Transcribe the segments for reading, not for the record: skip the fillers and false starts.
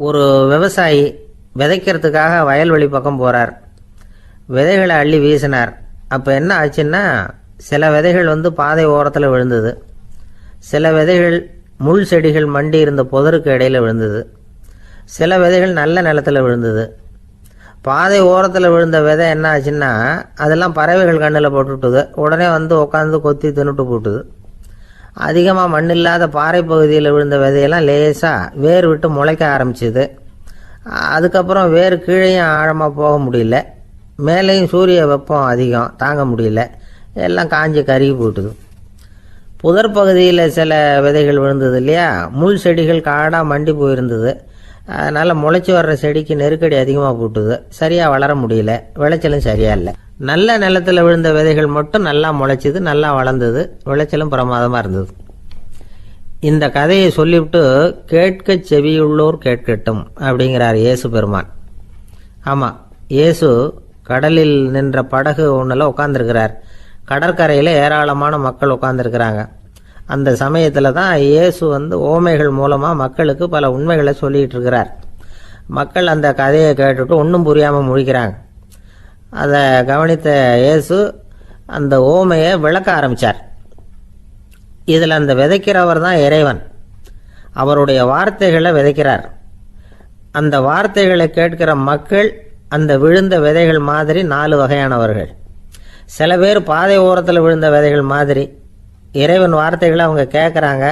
ஒரு விவசாயி விதைக்கிறதுக்காக வயல்வெளி பக்கம் போகிறார். விதைகளை அள்ளி வீசினார். அப்போ என்ன ஆச்சுன்னா, சில விதைகள் பாதை ஓரத்தில் விழுந்தது. சில விதைகள் முள் செடிகள் மண்டி இருந்த புதருக்கு இடையில் விழுந்தது. சில விதைகள் நல்ல நிலத்தில் விழுந்தது. பாதை ஓரத்தில் விழுந்த விதை என்ன ஆச்சுன்னா, அதெல்லாம் பறவைகள் கண்ணில் போட்டுவிட்டுது. உடனே உட்காந்து கொத்தி தின்னுட்டு போட்டுது. அதிகமாக மண் இல்லாத பாறை பகுதியில் விழுந்த விதையெல்லாம் லேசாக வேர் விட்டு முளைக்க ஆரம்பிச்சிது. அதுக்கப்புறம் வேர் கீழேயும் ஆழமாக போக முடியல, மேலேயும் சூரிய வெப்பம் அதிகம் தாங்க முடியல, எல்லாம் காஞ்சி கருகி போட்டுது. புதர் பகுதியில் சில விதைகள் விழுந்தது இல்லையா, முள் செடிகள் காடாக மண்டி போயிருந்தது. அதனால் முளைச்சி வர்ற செடிக்கு நெருக்கடி அதிகமாக போட்டுது. சரியாக வளர முடியல, விளைச்சலும் சரியா இல்லை. நல்ல நிலத்தில் விழுந்த விதைகள் மட்டும் நல்லா முளைச்சிது, நல்லா வளர்ந்தது, விளைச்சலும் பிரமாதமாக இருந்தது. இந்த கதையை சொல்லிவிட்டு கேட்க செவியுள்ளோர் கேட்கட்டும் அப்படிங்கிறார் இயேசு பெருமான். ஆமாம், இயேசு கடலில் நின்ற படகு ஒன்றில் உட்காந்துருக்கிறார். கடற்கரையில் ஏராளமான மக்கள் உட்காந்துருக்கிறாங்க. அந்த சமயத்தில் தான் இயேசு ஓமைகள் மூலமாக மக்களுக்கு பல உண்மைகளை சொல்லிகிட்டு இருக்கிறார். மக்கள் அந்த கதையை கேட்டுட்டு ஒன்றும் புரியாமல் முழிக்கிறாங்க. அதை கவனித்த இயேசு அந்த ஓமையை விளக்க ஆரம்பித்தார். இதில் அந்த விதைக்கிறவர் தான் இறைவன். அவருடைய வார்த்தைகளை விதைக்கிறார். அந்த வார்த்தைகளை கேட்கிற மக்கள் அந்த விழுந்த விதைகள் மாதிரி 4 வகையானவர்கள். சில பேர் பாதை ஓரத்தில் விழுந்த விதைகள் மாதிரி இறைவன் வார்த்தைகளை அவங்க கேட்குறாங்க.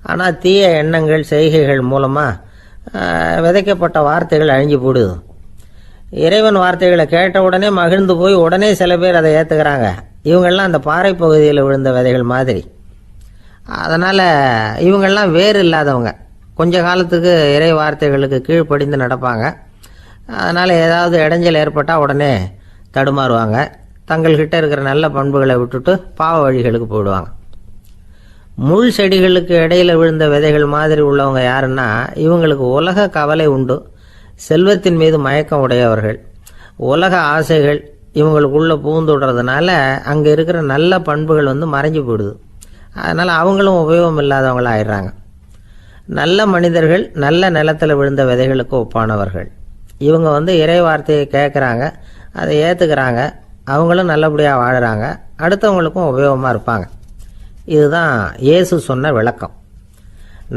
ஆனால் தீய எண்ணங்கள் செய்கைகள் மூலமாக விதைக்கப்பட்ட வார்த்தைகள் அழிஞ்சு போடுது. இறைவன் வார்த்தைகளை கேட்ட உடனே மகிழ்ந்து போய் உடனே சில பேர் அதை ஏற்றுக்கிறாங்க. இவங்கெல்லாம் அந்த பாறை பகுதியில் விழுந்த விதைகள் மாதிரி. அதனால் இவங்கெல்லாம் வேறு இல்லாதவங்க. கொஞ்ச காலத்துக்கு இறை வார்த்தைகளுக்கு கீழ்ப்படிந்து நடப்பாங்க. அதனால் ஏதாவது இடைஞ்சல் ஏற்பட்டால் உடனே தடுமாறுவாங்க. தங்கள்கிட்ட இருக்கிற நல்ல பண்புகளை விட்டுட்டு பாவ வழிகளுக்கு போயிடுவாங்க. முள் செடிகளுக்கு இடையில் விழுந்த விதைகள் மாதிரி உள்ளவங்க யாருன்னா, இவங்களுக்கு உலக கவலை உண்டு, செல்வத்தின் மீது மயக்கம் உடையவர்கள். உலக ஆசைகள் இவங்களுக்குள்ளே பூந்துடுறதுனால அங்கே இருக்கிற நல்ல பண்புகள் மறைஞ்சு போயிடுது. அதனால் அவங்களும் உபயோகம் இல்லாதவங்களாக ஆயிடுறாங்க. நல்ல மனிதர்கள் நல்ல நிலத்தில் விழுந்த விதைகளுக்கு ஒப்பானவர்கள். இவங்க இறை வார்த்தையை கேட்குறாங்க, அதை ஏற்றுக்கிறாங்க, அவங்களும் நல்லபடியாக வாழுறாங்க, அடுத்தவங்களுக்கும் உபயோகமாக இருப்பாங்க. இதுதான் இயேசு சொன்ன விளக்கம்.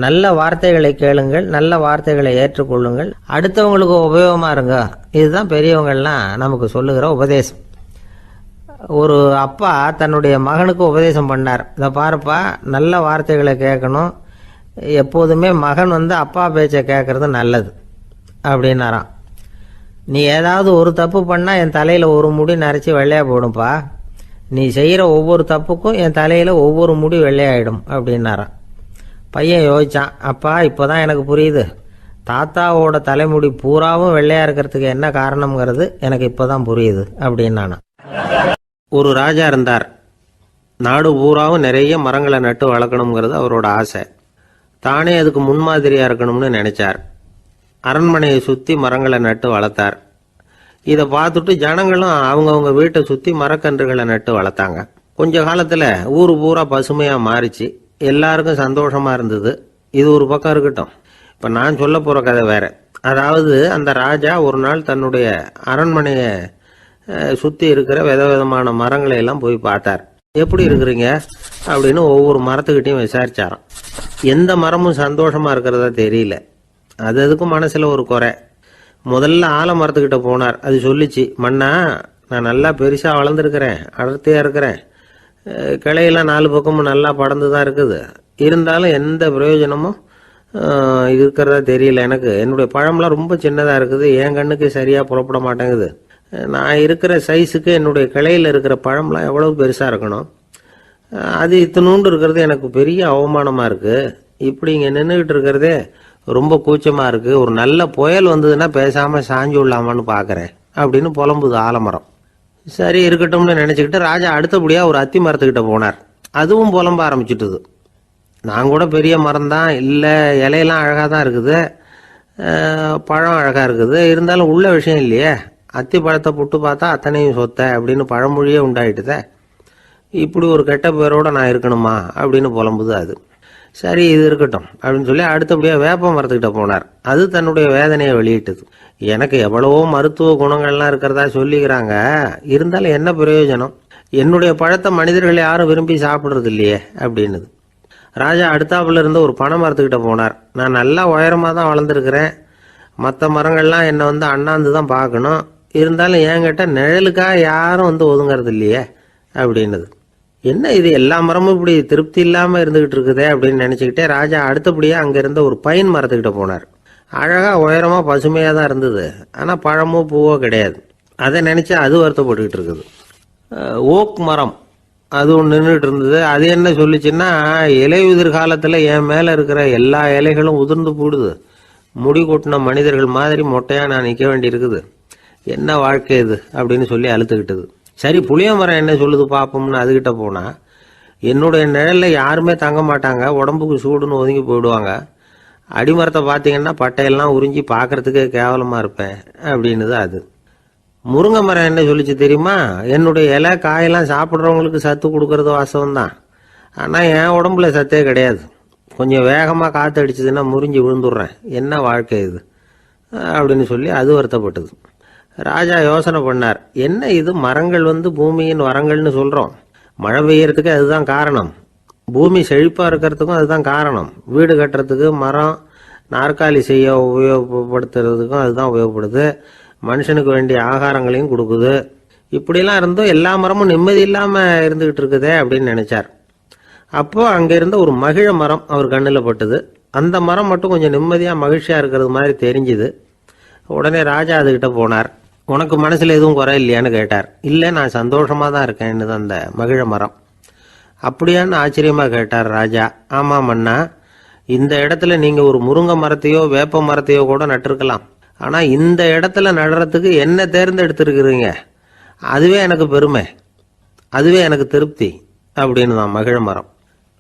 நல்ல வார்த்தைகளை கேளுங்கள், நல்ல வார்த்தைகளை ஏற்றுக்கொள்ளுங்கள், அடுத்தவங்களுக்கு உபயோகமாக இருங்க. இதுதான் பெரியவங்கள்லாம் நமக்கு சொல்லுகிற உபதேசம். ஒரு அப்பா தன்னுடைய மகனுக்கு உபதேசம் பண்ணார். இதை பாருப்பா, நல்ல வார்த்தைகளை கேட்கணும், எப்போதுமே மகன் அப்பா பேச்சை கேட்கறது நல்லது அப்படின்னாராம். நீ ஏதாவது ஒரு தப்பு பண்ணால் என் தலையில் ஒரு முடி நரைச்சி வெள்ளையாக போடும்பா, நீ செய்கிற ஒவ்வொரு தப்புக்கும் என் தலையில் ஒவ்வொரு முடி வெள்ளையாயிடும் அப்படின்னாராம். பையன் யோசிச்சான், அப்பா இப்போ தான் எனக்கு புரியுது, தாத்தாவோட தலைமுடி பூராவும் வெள்ளையாக இருக்கிறதுக்கு என்ன காரணம்ங்கிறது எனக்கு இப்போ தான் புரியுது அப்படின்னானா. ஒரு ராஜா இருந்தார். நாடு பூராவும் நிறைய மரங்களை நட்டு வளர்க்கணுங்கிறது அவரோட ஆசை. தானே அதுக்கு முன்மாதிரியாக இருக்கணும்னு நினைச்சார். அரண்மனையை சுற்றி மரங்களை நட்டு வளர்த்தார். இதை பார்த்துட்டு ஜனங்களும் அவங்கவுங்க வீட்டை சுற்றி மரக்கன்றுகளை நட்டு வளர்த்தாங்க. கொஞ்ச காலத்தில் ஊர் பூரா பசுமையாக மாறிச்சு. எல்லாருக்கும் சந்தோஷமாக இருந்தது. இது ஒரு பக்கம் இருக்கட்டும், இப்போ நான் சொல்ல போகிற கதை வேற. அதாவது, அந்த ராஜா ஒரு நாள் தன்னுடைய அரண்மனையை சுற்றி இருக்கிற விதவிதமான மரங்களை எல்லாம் போய் பார்த்தார். எப்படி இருக்கிறீங்க அப்படின்னு ஒவ்வொரு மரத்துக்கிட்டையும் விசாரிச்சாராம். எந்த மரமும் சந்தோஷமாக இருக்கிறதா தெரியல. அதுக்கும் மனசில் ஒரு குறை. முதல்ல ஆலமரத்துக்கிட்ட போனார். அது சொல்லிச்சு, மண்ணா, நான் நல்லா பெருசாக வளர்ந்துருக்கிறேன், அடர்த்தியாக இருக்கிறேன், கிளையெல்லாம் 4 பக்கமும் நல்லா படர்ந்து தான் இருக்குது, இருந்தாலும் எந்த பிரயோஜனமும் இருக்கிறதா தெரியல எனக்கு. என்னுடைய பழம்லாம் ரொம்ப சின்னதாக இருக்குது, என் கண்ணுக்கு சரியாக புறப்பட மாட்டேங்குது. நான் இருக்கிற சைஸுக்கு என்னுடைய கிளையில் இருக்கிற பழம்லாம் எவ்வளவு பெருசாக இருக்கணும், அது இத்தினூண்டு இருக்கிறது எனக்கு பெரிய அவமானமாக இருக்குது. இப்படி இங்கே நின்றுக்கிட்டு இருக்கிறதே ரொம்ப கூச்சமாக இருக்குது. ஒரு நல்ல புயல் வந்ததுன்னா பேசாமல் சாஞ்சு விடலாமான்னு பார்க்குறேன் அப்படின்னு புலம்புது ஆலமரம். சரி இருக்கட்டும்னு நினச்சிக்கிட்டு ராஜா அடுத்தபடியாக ஒரு அத்தி மரத்துக்கிட்ட போனார். அதுவும் புலம்ப ஆரம்பிச்சுட்டுது. நான் கூட பெரிய மரம் தான், இல்லை இலையெல்லாம் அழகாக தான் இருக்குது, பழம் அழகாக இருக்குது, இருந்தாலும் உள்ள விஷயம் இல்லையே, அத்தி பழத்தை புட்டு பார்த்தா அத்தனையும் சொத்த அப்படின்னு பழமொழியே உண்டாயிட்டுதே, இப்படி ஒரு கெட்ட பேரோட நான் இருக்கணுமா அப்படின்னு புலம்புது அது. சரி இது இருக்கட்டும் அப்படின்னு சொல்லி அடுத்தபடியாக வேப்ப மரத்துக்கிட்ட போனார். அது தன்னுடைய வேதனையை வெளியிட்டது. எனக்கு எவ்வளவோ மருத்துவ குணங்கள்லாம் இருக்கிறதா சொல்லிக்கிறாங்க, இருந்தாலும் என்ன பிரயோஜனம், என்னுடைய பழத்தை மனிதர்கள் யாரும் விரும்பி சாப்பிட்றது இல்லையே அப்படின்னுது. ராஜா அடுத்தாப்புல இருந்த ஒரு பனை மரத்துக்கிட்ட போனார். நான் நல்லா உயரமாக தான் வளர்ந்துருக்கிறேன், மற்ற மரங்கள்லாம் என்னை அண்ணாந்து தான் பார்க்கணும், இருந்தாலும் என்கிட்ட நிழலுக்காக யாரும் ஒதுங்கிறது இல்லையே அப்படின்னுது. என்ன இது எல்லா மரமும் இப்படி திருப்தி இல்லாமல் இருந்துகிட்டு இருக்குதே அப்படின்னு நினச்சிக்கிட்டே ராஜா அடுத்தபடியாக அங்கே இருந்த ஒரு பைன் மரத்துக்கிட்ட போனார். அழகாக உயரமாக பசுமையாக தான் இருந்தது, ஆனால் பழமோ பூவோ கிடையாது. அதை நினச்சா அது வருத்தப்பட்டுக்கிட்டு இருக்குது. ஓக் மரம் அது ஒன்று நின்றுட்டு இருந்தது. அது என்ன சொல்லிச்சுன்னா, இலை உதிர் காலத்தில் என் மேலே இருக்கிற எல்லா இலைகளும் உதிர்ந்து போடுது, முடி கொட்டின மனிதர்கள் மாதிரி மொட்டையாக நான் நிற்க வேண்டி இருக்குது, என்ன வாழ்க்கை இது அப்படின்னு சொல்லி அழுத்துக்கிட்டது. சரி புளிய மரம் என்ன சொல்லுது பார்ப்போம்னு அதுகிட்ட போனால், என்னுடைய நிழலில் யாருமே தங்க மாட்டாங்க, உடம்புக்கு சூடுன்னு ஒதுங்கி போயிடுவாங்க, அடிமரத்தை பார்த்தீங்கன்னா பட்டையெல்லாம் உறிஞ்சி பார்க்கறதுக்கே கேவலமாக இருப்பேன் அப்படின்னுது அது. முருங்கை மரம் என்ன சொல்லிச்சு தெரியுமா, என்னுடைய இலை காயெல்லாம் சாப்பிட்றவங்களுக்கு சத்து கொடுக்கறது வாசவம்தான், ஆனால் என் உடம்புல சத்தே கிடையாது, கொஞ்சம் வேகமாக காற்று அடிச்சதுன்னா முறிஞ்சி விழுந்துடுறேன், என்ன வாழ்க்கை இது அப்படின்னு சொல்லி அது வருத்தப்பட்டது. ராஜா யோசனை பண்ணார், என்ன இது மரங்கள் பூமியின் வரங்கள்னு சொல்கிறோம், மழை பெய்யறதுக்கு அதுதான் காரணம், பூமி செழிப்பாக இருக்கிறதுக்கும் அதுதான் காரணம், வீடு கட்டுறதுக்கு மரம், நாற்காலி செய்ய உபயோகப்படுத்துறதுக்கும் அதுதான் உபயோகப்படுது, மனுஷனுக்கு வேண்டிய ஆகாரங்களையும் கொடுக்குது, இப்படிலாம் இருந்தும் எல்லா மரமும் நிம்மதி இல்லாமல் இருந்துகிட்டு இருக்குதே அப்படின்னு நினைச்சார். அப்போ அங்கே இருந்த ஒரு மகிழ மரம் அவர் கண்ணில் பட்டுது. அந்த மரம் மட்டும் கொஞ்சம் நிம்மதியாக மகிழ்ச்சியாக இருக்கிறது மாதிரி தெரிஞ்சுது. உடனே ராஜா அதுகிட்ட போனார். உனக்கு மனசில் எதுவும் குறை இல்லையான்னு கேட்டார். இல்லை, நான் சந்தோஷமாக தான் இருக்கேன்னு அந்த மகிழ மரம். அப்படியான்னு ஆச்சரியமாக கேட்டார் ராஜா. ஆமாம் மன்னா, இந்த இடத்துல நீங்கள் ஒரு முருங்கை மரத்தையோ வேப்ப மரத்தையோ கூட நட்டிருக்கலாம், ஆனால் இந்த இடத்துல நடுறதுக்கு என்ன தேர்ந்தெடுத்திருக்கிறீங்க, அதுவே எனக்கு பெருமை, அதுவே எனக்கு திருப்தி அப்படின்னு தான் மகிழ மரம்.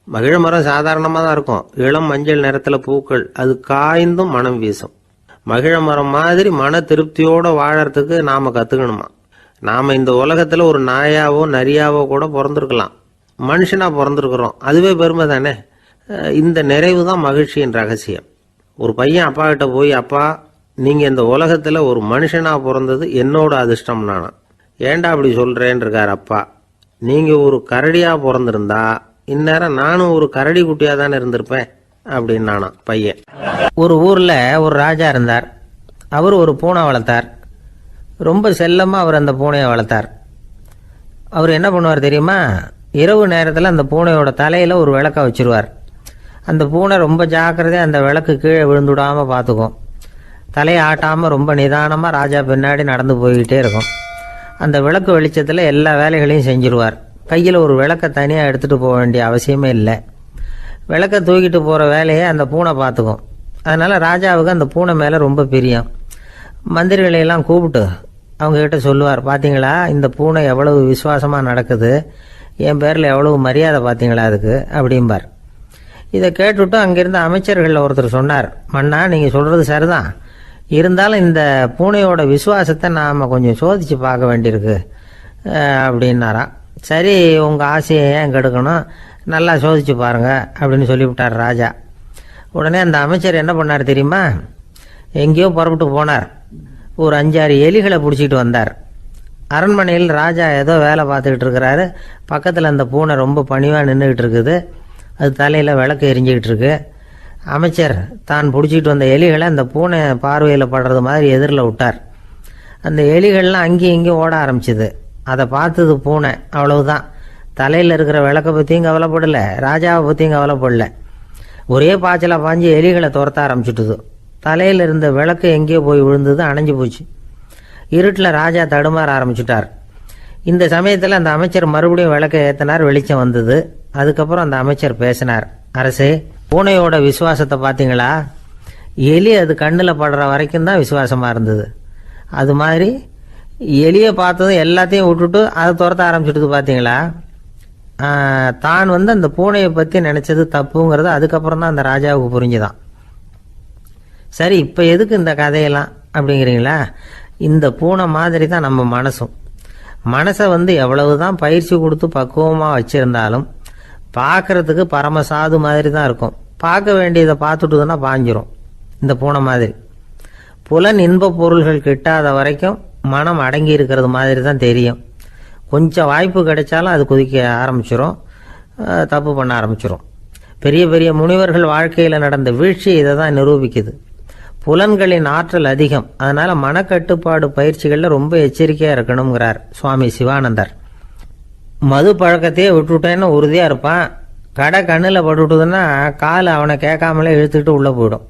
மகிழ மரம் சாதாரணமாக தான் இருக்கும், இளம் மஞ்சள் நிறத்தில் பூக்கள், அது காய்ந்தும் மனம் வீசும். மகிழ மரம் மாதிரி மன திருப்தியோடு வாழறதுக்கு நாம் கற்றுக்கணுமா. நாம் இந்த உலகத்தில் ஒரு நாயாவோ நரியாவோ கூட பிறந்திருக்கலாம், மனுஷனாக பிறந்திருக்கிறோம், அதுவே பெருமை தானே. இந்த நிறைவு தான் மகிழ்ச்சியின் ரகசியம். ஒரு பையன் அப்பா கிட்ட போய், அப்பா நீங்கள் இந்த உலகத்தில் ஒரு மனுஷனாக பிறந்தது என்னோட அதிர்ஷ்டம் நானா. ஏண்டா அப்படி சொல்கிறேன்னு இருக்கார் அப்பா. நீங்கள் ஒரு கரடியாக பிறந்திருந்தா இந்நேரம் நானும் ஒரு கரடி குட்டியாக தானே இருந்திருப்பேன் அப்படின்னு நானா பையன். ஒரு ஊரில் ஒரு ராஜா இருந்தார். அவர் ஒரு பூனை வளர்த்தார். ரொம்ப செல்லமாக அவர் அந்த பூனையை வளர்த்தார். அவர் என்ன பண்ணுவார் தெரியுமா, இரவு நேரத்தில் அந்த பூனையோட தலையில் ஒரு விளக்கை வச்சுருவார். அந்த பூனை ரொம்ப ஜாக்கிரதையாக அந்த விளக்கு கீழே விழுந்துடாமல் பார்த்துக்கும். தலையை ஆட்டாமல் ரொம்ப நிதானமாக ராஜா பின்னாடி நடந்து போய்கிட்டே இருக்கும். அந்த விளக்கு வெளிச்சத்தில் எல்லா வேலைகளையும் செஞ்சுருவார். கையில் ஒரு விளக்கை தனியாக எடுத்துகிட்டு போக வேண்டிய அவசியமே இல்லை. விளக்கை தூக்கிட்டு போகிற வேலையை அந்த பூனை பார்த்துக்கும். அதனால் ராஜாவுக்கு அந்த பூனை மேலே ரொம்ப பிரியம். மந்திரிகளையெல்லாம் கூப்பிட்டு அவங்கக்கிட்ட சொல்லுவார், பார்த்தீங்களா இந்த பூனை எவ்வளவு விசுவாசமாக நடக்குது, என் பேரில் எவ்வளவு மரியாதை பார்த்தீங்களா அதுக்கு அப்படிம்பார். இதை கேட்டுவிட்டு அங்கிருந்த அமைச்சர்களில் ஒருத்தர் சொன்னார், மன்னா நீங்கள் சொல்கிறது சரிதான், இருந்தாலும் இந்த பூனையோட விசுவாசத்தை நாம் கொஞ்சம் சோதித்து பார்க்க வேண்டியிருக்கு அப்படின்னாராம். சரி, உங்கள் ஆசையை ஏன் கெடுக்கணும், நல்லா சோதிச்சு பாருங்க அப்படின்னு சொல்லிவிட்டார் ராஜா. உடனே அந்த அமைச்சர் என்ன பண்ணார் தெரியுமா, எங்கேயோ புறப்பட்டு போனார். ஒரு 5-6 எலிகளை பிடிச்சிட்டு வந்தார். அரண்மனையில் ராஜா ஏதோ வேலை பார்த்துக்கிட்டு இருக்கிறாரு. பக்கத்தில் அந்த பூனை ரொம்ப பணிவாக நின்றுக்கிட்டு இருக்குது. அது தலையில் விளக்கு எரிஞ்சிக்கிட்டு இருக்கு. அமைச்சர் தான் பிடிச்சிட்டு வந்த எலிகளை அந்த பூனை பார்வையில் படுறது மாதிரி எதிரில் விட்டார். அந்த எலிகள்லாம் அங்கேயும் இங்கேயும் ஓட ஆரம்பிச்சுது. அதை பார்த்தது பூனை, அவ்வளவுதான். தலையில் இருக்கிற விளக்கை பற்றியும் கவலைப்படலை, ராஜாவை பற்றியும் கவலைப்படலை. ஒரே பாய்ச்சலாக பாஞ்சு எலிகளை துரத்த ஆரம்பிச்சுட்டுது. தலையில் இருந்த விளக்கு எங்கேயோ போய் விழுந்தது, அணைஞ்சு போச்சு. இருட்டில் ராஜா தடுமாற ஆரம்பிச்சுட்டார். இந்த சமயத்தில் அந்த அமைச்சர் மறுபடியும் விளக்கை ஏற்றினார். வெளிச்சம் வந்தது. அதுக்கப்புறம் அந்த அமைச்சர் பேசினார், அரசே, பூனையோட விசுவாசத்தை பார்த்தீங்களா, எலி அது கண்ணில் படுற வரைக்கும் தான் விசுவாசமாக இருந்தது. அது மாதிரி எலியை பார்த்ததும் எல்லாத்தையும் விட்டுட்டு அதை துரத்த ஆரம்பிச்சுட்டு பார்த்தீங்களா. தான் அந்த பூனையை பற்றி நினச்சது தப்புங்கிறது அதுக்கப்புறம் தான் அந்த ராஜாவுக்கு புரிஞ்சுதான். சரி, இப்போ எதுக்கு இந்த கதையெல்லாம் அப்படிங்கிறீங்களா, இந்த பூனை மாதிரி தான் நம்ம மனசும். மனசை எவ்வளவு தான் பயிற்சி கொடுத்து பக்குவமாக வச்சுருந்தாலும் பார்க்குறதுக்கு பரமசாது மாதிரி தான் இருக்கும். பார்க்க வேண்டியதை பார்த்துட்டுதுன்னா பாஞ்சிரும். இந்த பூனை மாதிரி புலன் இன்ப பொருள்கள் கிட்டாத வரைக்கும் மனம் அடங்கி இருக்கிறது மாதிரி தான் தெரியும். கொஞ்சம் வாய்ப்பு கிடைச்சாலும் அது குதிக்க ஆரம்பிச்சிடும், தப்பு பண்ண ஆரம்பிச்சிடும். பெரிய பெரிய முனிவர்கள் வாழ்க்கையில் நடந்த வீழ்ச்சி இதை தான் நிரூபிக்குது. புலன்களின் ஆற்றல் அதிகம், அதனால மனக்கட்டுப்பாடு பயிற்சிகளில் ரொம்ப எச்சரிக்கையாக இருக்கணுங்கிறார் சுவாமி சிவானந்தர். மது பழக்கத்தையே விட்டுவிட்டேன்னு உறுதியாக இருப்பான். கடை கண்ணில் பட்டுவிட்டதுன்னா கால் அவனை கேட்காமலே இழுத்துக்கிட்டு உள்ளே போயிடும்.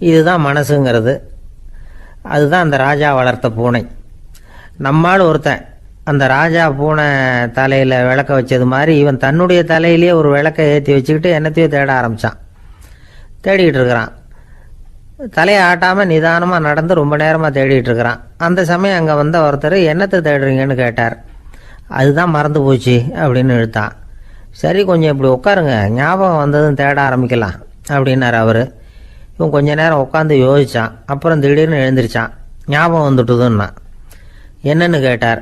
இதுதான் மனசுங்கிறது. அதுதான் அந்த ராஜா வளர்த்த பூனை. நம்மால் ஒருத்தன் அந்த ராஜா பூனை தலையில் விளக்க வச்சது மாதிரி இவன் தன்னுடைய தலையிலேயே ஒரு விளக்கை ஏற்றி வச்சுக்கிட்டு என்னத்தையோ தேட ஆரம்பித்தான். தேடிக்கிட்டு இருக்கிறான். தலையை ஆட்டாமல் நிதானமாக நடந்து ரொம்ப நேரமாக தேடிட்டு இருக்கிறான். அந்த சமயம் அங்கே வந்த ஒருத்தர் என்னத்தை தேடுறீங்கன்னு கேட்டார். அதுதான் மறந்து போச்சு அப்படின்னு இழுத்தான். சரி, கொஞ்சம் இப்படி உட்காருங்க, ஞாபகம் வந்ததும் தேட ஆரம்பிக்கலாம் அப்படின்னார் அவர். இவன் கொஞ்ச நேரம் உட்காந்து யோசித்தான். அப்புறம் திடீர்னு எழுந்திரிச்சான். ஞாபகம் வந்துட்டுதுன்னா. என்னன்னு கேட்டார்.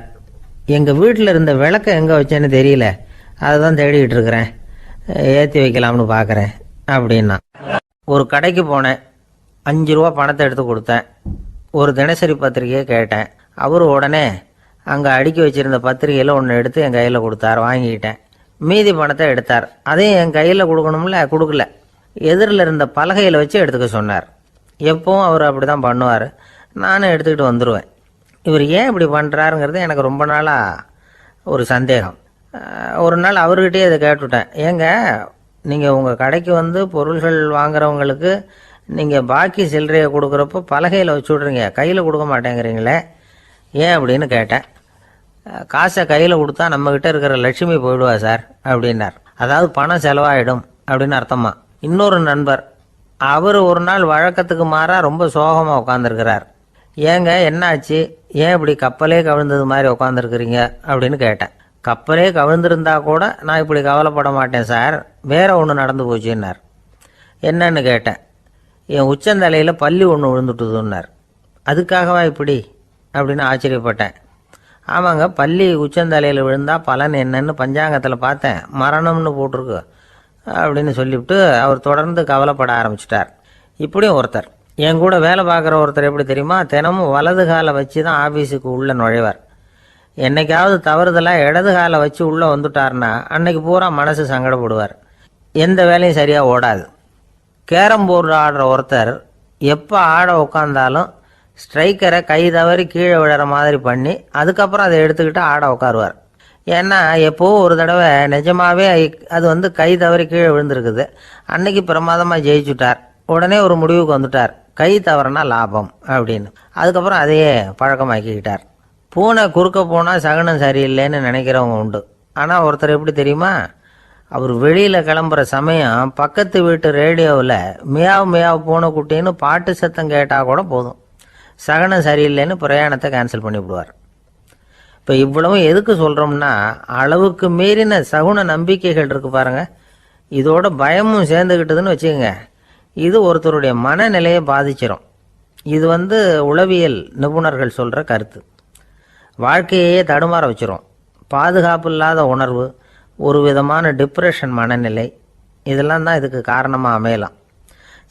எங்கள் வீட்டில் இருந்த விளக்கை எங்கே வச்சேன்னு தெரியல, அதை தான் தேடிக்கிட்டு இருக்கிறேன், ஏற்றி வைக்கலாம்னு பார்க்குறேன் அப்படின்னா. ஒரு கடைக்கு போனேன், 5 ரூபா பணத்தை எடுத்து கொடுத்தேன். ஒரு தினசரி பத்திரிகையை கேட்டேன். அவர் உடனே அங்கே அடுக்கி வச்சுருந்த பத்திரிகையில் ஒன்று எடுத்து என் கையில் கொடுத்தார். வாங்கிக்கிட்டேன். மீதி பணத்தை எடுத்தார். அதையும் என் கையில் கொடுக்கணும்ல, கொடுக்கல. எதிரில் இருந்த பலகையில் வச்சு எடுத்துக்க சொன்னார். எப்பவும் அவர் அப்படி தான் பண்ணுவார். நானும் எடுத்துக்கிட்டு வந்துடுவேன். இவர் ஏன் இப்படி பண்ணுறாருங்கிறது எனக்கு ரொம்ப நாளாக ஒரு சந்தேகம். ஒரு நாள் அவர்கிட்டயே இதை கேட்டுவிட்டேன். ஏங்க, நீங்கள் உங்கள் கடைக்கு வந்து பொருள்கள் வாங்குறவங்களுக்கு நீங்கள் பாக்கி சில்லறையை கொடுக்குறப்போ பலகையில் வச்சு விட்றீங்க, கையில் கொடுக்க மாட்டேங்கிறீங்களே, ஏன் அப்படின்னு கேட்டேன். காசை கையில் கொடுத்தா நம்மக்கிட்ட இருக்கிற லட்சுமி போயிடுவா சார் அப்படின்னார். அதாவது பணம் செலவாயிடும் அப்படின்னு அர்த்தமா. இன்னொரு நண்பர், அவர் ஒரு நாள் வழக்கத்துக்கு மாறாக ரொம்ப சோகமாக உட்காந்துருக்கிறார். ஏங்க என்னாச்சு, ஏன் இப்படி கப்பலே கவிழ்ந்தது மாதிரி உட்காந்துருக்குறீங்க அப்படின்னு கேட்டேன். கப்பலே கவிழ்ந்திருந்தா கூட நான் இப்படி கவலைப்பட மாட்டேன் சார், வேற ஒன்று நடந்து போச்சுன்னார். என்னன்னு கேட்டேன். என் உச்சந்தலையில் பல்லி ஒன்று விழுந்துட்டுதுன்னார். அதுக்காகவா இப்படி அப்படின்னு ஆச்சரியப்பட்டேன். ஆமாங்க, பல்லி உச்சந்தலையில் விழுந்தால் பலன் என்னன்னு பஞ்சாங்கத்தில் பார்த்தேன், மரணம்னு போட்டிருக்கு அப்படின்னு சொல்லிவிட்டு அவர் தொடர்ந்து கவலைப்பட ஆரம்பிச்சிட்டார். இப்படியும் ஒருத்தர், என் கூட வேலை பார்க்குற ஒருத்தர் எப்படி தெரியுமா, தினமும் வலது காலை வச்சு தான் ஆஃபீஸுக்கு உள்ளே நுழைவார். என்னைக்காவது தவறுதலாக இடது காலை வச்சு உள்ளே வந்துட்டார்னா அன்னைக்கு பூரா மனசு சங்கடப்படுவார். எந்த வேலையும் சரியாக ஓடாது. கேரம் போர்டு ஆடுற ஒருத்தர் எப்போ ஆட உட்காந்தாலும் ஸ்ட்ரைக்கரை கை தவறி கீழே விழுற மாதிரி பண்ணி அதுக்கப்புறம் அதை எடுத்துக்கிட்டு ஆட உட்காருவார். ஏன்னா எப்போவோ ஒரு தடவை நிஜமாகவே அது கை தவறி கீழே விழுந்திருக்குது. அன்னைக்கு பிரமாதமாக ஜெயிச்சுட்டார். உடனே ஒரு முடிவுக்கு வந்துட்டார், கை தவறுனா லாபம் அப்படின்னு. அதுக்கப்புறம் அதையே பழக்கமாக்கிக்கிட்டார். பூனை குறுக்க போனால் சகுனம் சரியில்லைன்னு நினைக்கிறவங்க உண்டு. ஆனால் ஒருத்தர் எப்படி தெரியுமா, அவர் வெளியில் கிளம்புற சமயம் பக்கத்து வீட்டு ரேடியோவில் மியாவ் மியாவ் பூனை குட்டின்னு பாட்டு சத்தம் கேட்டால் கூட போதும், சகனம் சரியில்லைன்னு பிரயாணத்தை கேன்சல் பண்ணிவிடுவார். இப்போ இவ்வளவும் எதுக்கு சொல்கிறோம்னா, அளவுக்கு மீறின சகுன நம்பிக்கைகள் இருக்குது பாருங்க, இதோட பயமும் சேர்ந்துக்கிட்டதுன்னு வச்சுக்கோங்க, இது ஒருத்தருடைய மனநிலையை பாதிச்சிடும். இது உளவியல் நிபுணர்கள் சொல்கிற கருத்து. வாழ்க்கையே தடுமாற வச்சிரும். பாதுகாப்பு இல்லாத உணர்வு, ஒரு விதமான டிப்ரெஷன் மனநிலை, இதெல்லாம் தான் இதுக்கு காரணமாக அமையலாம்.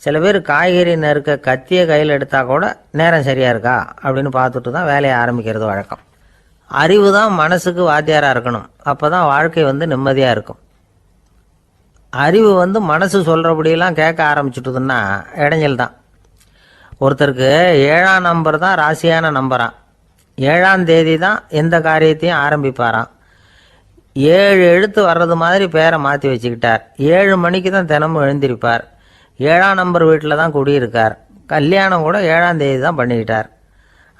சில பேர் காய்கறி நறுக்க கத்தியை கையில் எடுத்தால் கூட நேரம் சரியாக இருக்கா அப்படின்னு பார்த்துட்டு தான் வேலையை ஆரம்பிக்கிறது வழக்கம். அறிவு தான் மனசுக்கு வாத்தியாராக இருக்கணும், அப்போ தான் வாழ்க்கை நிம்மதியாக இருக்கும். அறிவு மனசு சொல்கிறபடியெல்லாம் கேட்க ஆரம்பிச்சுட்டுதுன்னா இடைஞ்சல் தான். ஒருத்தருக்கு 7ஆம் நம்பர் தான் ராசியான நம்பரான். 7ஆம் தேதி தான் எந்த காரியத்தையும் ஆரம்பிப்பாராம். 7 எழுத்து வர்றது மாதிரி பேரை மாற்றி வச்சுக்கிட்டார். 7 மணிக்கு தான் தினமும் எழுந்திருப்பார். 7ஆம் நம்பர் வீட்டில் தான் குடியிருக்கார். கல்யாணம் கூட 7ஆம் தேதி தான் பண்ணிக்கிட்டார்.